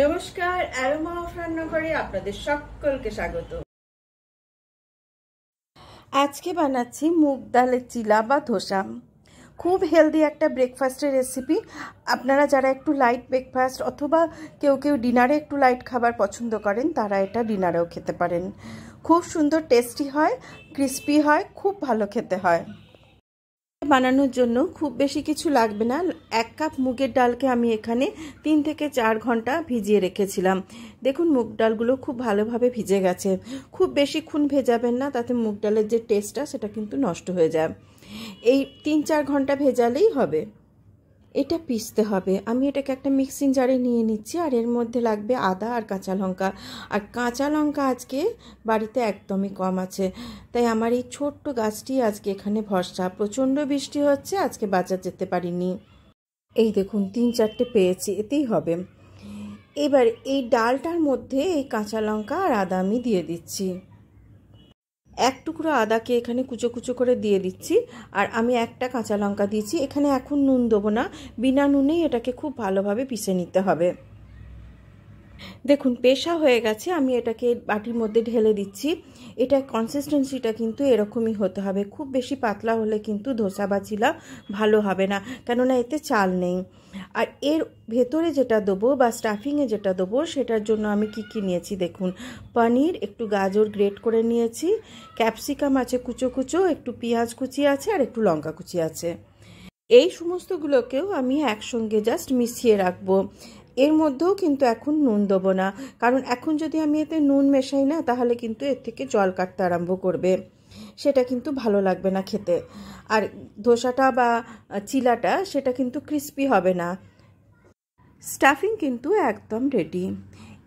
নমস্কার, aroma of রান্নাঘরে আপনাদের সকলকে স্বাগত। আজকে বানাচ্ছি মুগ ডালের চিলা বা ধোসা। খুব হেলদি একটা ব্রেকফাস্টের রেসিপি। আপনারা যারা একটু লাইট ব্রেকফাস্ট অথবা কেউ কেউ ডিনারে একটু লাইট খাবার পছন্দ করেন তারা এটা ডিনারেও খেতে পারেন। খুব সুন্দর টেস্টি হয়, ক্রিস্পি হয়, খুব ভালো খেতে হয়। বানানোর জন্য খুব বেশি কিছু লাগবে না। 1 কাপ মুগের ডালকে আমি এখানে 3 থেকে 4 ঘন্টা ভিজিয়ে রেখেছিলাম। দেখুন মুগ ডালগুলো খুব ভালোভাবে ভিজে গেছে। খুব বেশিক্ষণ ভেজাবেন না, তাতে মুগ ডালের যে টেস্টটা সেটা কিন্তু নষ্ট হয়ে যায়। এই 3-4 ঘন্টা ভেজালেই হবে। এটা পিষতে হবে। আমি এটাকে একটা মিক্সিং জারে নিয়ে নিচ্ছি, আর এর মধ্যে লাগবে আদা আর কাঁচা লঙ্কা। আর কাঁচা লঙ্কা আজকে বাড়িতে একদমই কম আছে, তাই আমার এই ছোট্ট গাছটি আজকে এখানে ভরসা। প্রচণ্ড বৃষ্টি হচ্ছে, আজকে বাজার যেতে পারিনি। এই দেখুন 3-4টে পেয়েছি, এতেই হবে। এবার এই ডালটার মধ্যে এই কাঁচা লঙ্কা আর আদা আমি দিয়ে দিচ্ছি। 1 টুকরো আদাকে এখানে কুচো কুচো করে দিয়ে দিচ্ছি, আর আমি 1টা কাঁচা লঙ্কা দিয়েছি। এখানে এখন নুন দেবো না, বিনা নুনেই এটাকে খুব ভালোভাবে পিষে নিতে হবে। দেখুন পেশা হয়ে গেছে, আমি এটাকে বাটির মধ্যে ঢেলে দিচ্ছি। এটা কনসিস্টেন্সিটা কিন্তু এরকমই হতে হবে। খুব বেশি পাতলা হলে কিন্তু ধোসা বা চিলা ভালো হবে না, কেননা এতে চাল নেই। আর এর ভেতরে যেটা দেবো বা স্টাফিংয়ে যেটা দেবো সেটার জন্য আমি কি নিয়েছি দেখুন। পনির, একটু গাজর গ্রেট করে নিয়েছি, ক্যাপসিকাম আছে কুচো কুচো, একটু পেঁয়াজ কুচি আছে, আর একটু লঙ্কা কুচি আছে। এই সমস্তগুলোকেও আমি একসঙ্গে জাস্ট মিশিয়ে রাখবো। এর মধ্যেও কিন্তু এখন নুন দেবো না, কারণ এখন যদি আমি এতে নুন মেশাই না তাহলে কিন্তু এর থেকে জল কাটতে আরম্ভ করবে, সেটা কিন্তু ভালো লাগবে না খেতে। আর ধোসাটা বা চিলাটা সেটা কিন্তু ক্রিস্পি হবে না। স্টাফিং কিন্তু একদম রেডি।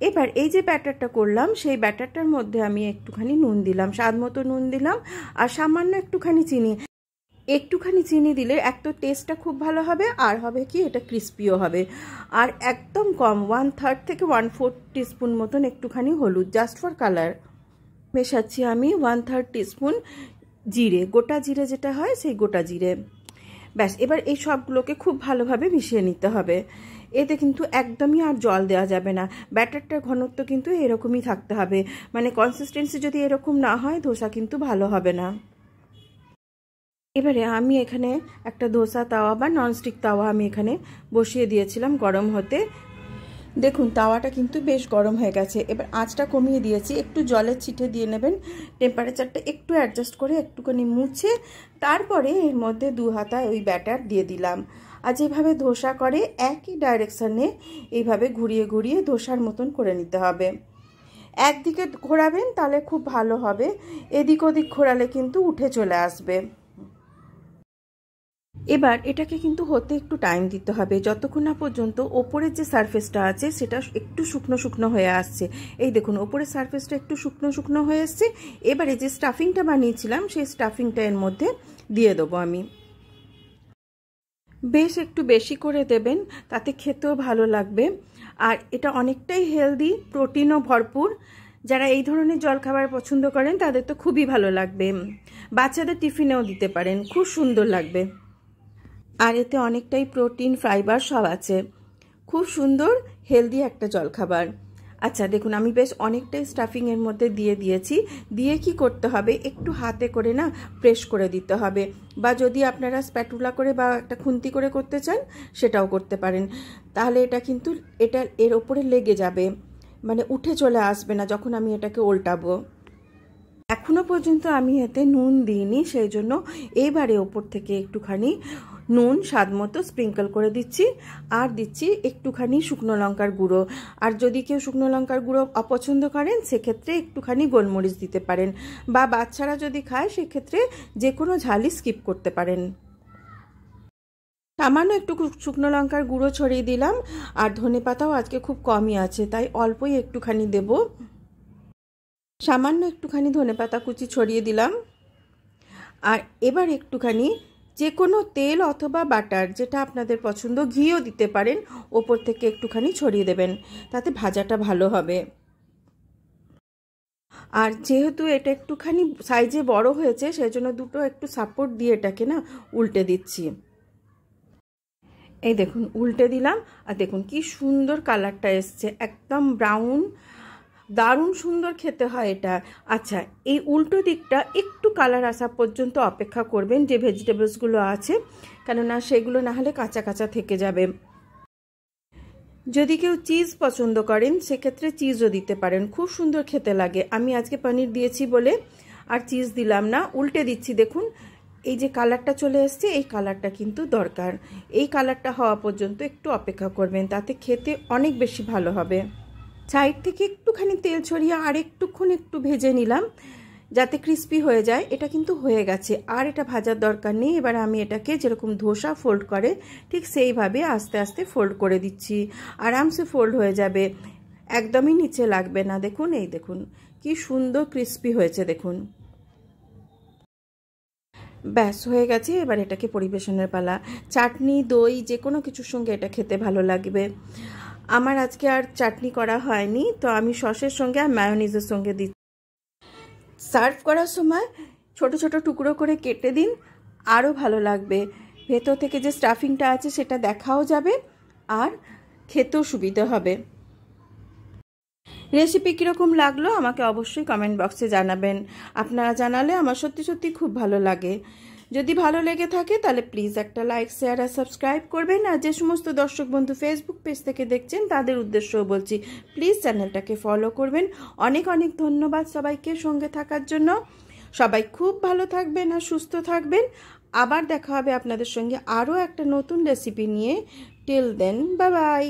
এবার এই যে ব্যাটারটা করলাম সেই ব্যাটারটার মধ্যে আমি একটুখানি নুন দিলাম, স্বাদ মতো নুন দিলাম, আর সামান্য একটুখানি চিনি। একটুখানি চিনি দিলে এক তো টেস্টটা খুব ভালো হবে, আর হবে কি এটা ক্রিস্পিও হবে। আর একদম কম 1/3 থেকে 1/4 টিস্পুন মতন একটুখানি হলুদ, জাস্ট ফর কালার। মেশাচ্ছি আমি 1/3 টিস্পুন জিরে, গোটা জিরে যেটা হয় সেই গোটা জিরে। ব্যাস, এবার এই সবগুলোকে খুব ভালোভাবে মিশিয়ে নিতে হবে। এতে কিন্তু একদমই আর জল দেওয়া যাবে না। ব্যাটারটার ঘনত্ব কিন্তু এরকমই থাকতে হবে, মানে কনসিস্টেন্সি যদি এরকম না হয় ধোসা কিন্তু ভালো হবে না। এবারে আমি এখানে একটা ধোসা তাওয়া বা ননস্টিক তাওয়া আমি এখানে বসিয়ে দিয়েছিলাম গরম হতে। দেখুন তাওয়াটা কিন্তু বেশ গরম হয়ে গেছে। এবার আঁচটা কমিয়ে দিয়েছি, একটু জলের ছিটে দিয়ে নেবেন, টেম্পারেচারটা একটু অ্যাডজাস্ট করে একটুখানি মুছে তারপরে এর মধ্যে 2 হাতা ওই ব্যাটার দিয়ে দিলাম। আর যেভাবে ধোসা করে একই ডাইরেকশানে এইভাবে ঘুরিয়ে ঘুরিয়ে ধোসার মতন করে নিতে হবে। একদিকে ঘোরাবেন তাহলে খুব ভালো হবে, এদিক ওদিক ঘোরালে কিন্তু উঠে চলে আসবে। এবার এটাকে কিন্তু হতে একটু টাইম দিতে হবে, যতক্ষণ না পর্যন্ত ওপরের যে সারফেসটা আছে সেটা একটু শুকনো শুকনো হয়ে আসছে। এই দেখুন ওপরের সারফেসটা একটু শুকনো শুকনো হয়ে এসছে। এবারে যে স্টাফিংটা বানিয়েছিলাম সেই স্টাফিংটা এর মধ্যে দিয়ে দেবো আমি। বেশ একটু বেশি করে দেবেন, তাতে খেতেও ভালো লাগবে। আর এটা অনেকটাই হেলদি, প্রোটিনও ভরপুর। যারা এই ধরনের জলখাবার পছন্দ করেন তাদের তো খুবই ভালো লাগবে। বাচ্চাদের টিফিনেও দিতে পারেন, খুব সুন্দর লাগবে। আর এতে অনেকটাই প্রোটিন, ফাইবার সব আছে। খুব সুন্দর হেলদি একটা জলখাবার। আচ্ছা দেখুন আমি বেশ অনেকটাই স্টাফিং এর মধ্যে দিয়ে দিয়েছি। দিয়ে কি করতে হবে, একটু হাতে করে না প্রেস করে দিতে হবে, বা যদি আপনারা স্প্যাটুলা করে বা একটা খুন্তি করে করতে চান সেটাও করতে পারেন। তাহলে এটা কিন্তু এর ওপরে লেগে যাবে, মানে উঠে চলে আসবে না যখন আমি এটাকে উল্টাবো। এখনো পর্যন্ত আমি এতে নুন দিইনি, সেই জন্য এইবারে ওপর থেকে একটুখানি নুন স্বাদ মতো স্প্রিঙ্কল করে দিচ্ছি। আর দিচ্ছি একটুখানি শুকনো লঙ্কার গুঁড়ো। আর যদি কেউ শুকনো লঙ্কার গুঁড়ো অপছন্দ করেন সেক্ষেত্রে একটুখানি গোলমরিচ দিতে পারেন, বা বাচ্চারা যদি খায় সেক্ষেত্রে যে কোনো ঝালই স্কিপ করতে পারেন। সামান্য একটু শুকনো লঙ্কার গুঁড়ো ছড়িয়ে দিলাম। আর ধনেপাতাও আজকে খুব কমই আছে তাই অল্পই একটুখানি দেব। সামান্য একটুখানি ধনেপাতা কুচি ছড়িয়ে দিলাম। আর এবার একটুখানি যে কোনো তেল অথবা বাটার যেটা আপনাদের পছন্দ, ঘিও দিতে পারেন, ওপর থেকে একটুখানি ছড়িয়ে দেবেন, তাতে ভাজাটা ভালো হবে। আর যেহেতু এটা একটুখানি সাইজে বড় হয়েছে সেই জন্য দুটো একটু সাপোর্ট দিয়ে এটাকে না উল্টে দিচ্ছি। এই দেখুন উল্টে দিলাম, আর দেখুন কি সুন্দর কালারটা এসছে, একদম ব্রাউন, দারুণ সুন্দর খেতে হয় এটা। আচ্ছা, এই উল্টো দিকটা একটু কালার আসা পর্যন্ত অপেক্ষা করবেন যে ভেজিটেবলসগুলো আছে, কেননা সেগুলো না হলে কাঁচা কাঁচা থেকে যাবে। যদি কেউ চিজ পছন্দ করেন সেক্ষেত্রে চিজও দিতে পারেন, খুব সুন্দর খেতে লাগে। আমি আজকে পনির দিয়েছি বলে আর চিজ দিলাম না, উল্টে দিচ্ছি। দেখুন এই যে কালারটা চলে এসছে, এই কালারটা কিন্তু দরকার। এই কালারটা হওয়া পর্যন্ত একটু অপেক্ষা করবেন, তাতে খেতে অনেক বেশি ভালো হবে। সাইড থেকে একটুখানি তেল ছড়িয়ে আর একটুক্ষণ একটু ভেজে নিলাম যাতে ক্রিস্পি হয়ে যায়। এটা কিন্তু হয়ে গেছে, আর এটা ভাজার দরকার নেই। এবার আমি এটাকে যেরকম ধোসা ফোল্ড করে ঠিক সেইভাবে আস্তে আস্তে ফোল্ড করে দিচ্ছি, আরামসে ফোল্ড হয়ে যাবে, একদমই নিচে লাগবে না। দেখুন এই দেখুন কি সুন্দর ক্রিস্পি হয়েছে, দেখুন। ব্যাস হয়ে গেছে, এবার এটাকে পরিবেশনের পালা। চাটনি, দই যে কোনো কিছুর সঙ্গে এটা খেতে ভালো লাগবে। আমার আজকে আর চাটনি করা হয়নি, তো আমি সসের সঙ্গে আর মায়োনিজের সঙ্গে দিচ্ছি। সার্ভ করার সময় ছোট ছোট টুকরো করে কেটে দিন, আরও ভালো লাগবে। ভেতর থেকে যে স্টাফিংটা আছে সেটা দেখাও যাবে আর খেতেও সুবিধা হবে। রেসিপি কীরকম লাগলো আমাকে অবশ্যই কমেন্ট বক্সে জানাবেন। আপনারা জানালে আমার সত্যি সত্যি খুব ভালো লাগে। যদি ভালো লেগে থাকে তাহলে প্লিজ একটা লাইক, শেয়ার আর সাবস্ক্রাইব করবেন। আর যে সমস্ত দর্শক বন্ধু ফেসবুক পেজ থেকে দেখছেন তাদের উদ্দেশ্যও বলছি, প্লিজ চ্যানেলটাকে ফলো করবেন। অনেক অনেক ধন্যবাদ সবাইকে সঙ্গে থাকার জন্য। সবাই খুব ভালো থাকবেন আর সুস্থ থাকবেন। আবার দেখা হবে আপনাদের সঙ্গে আরও একটা নতুন রেসিপি নিয়ে। Till then, bye by.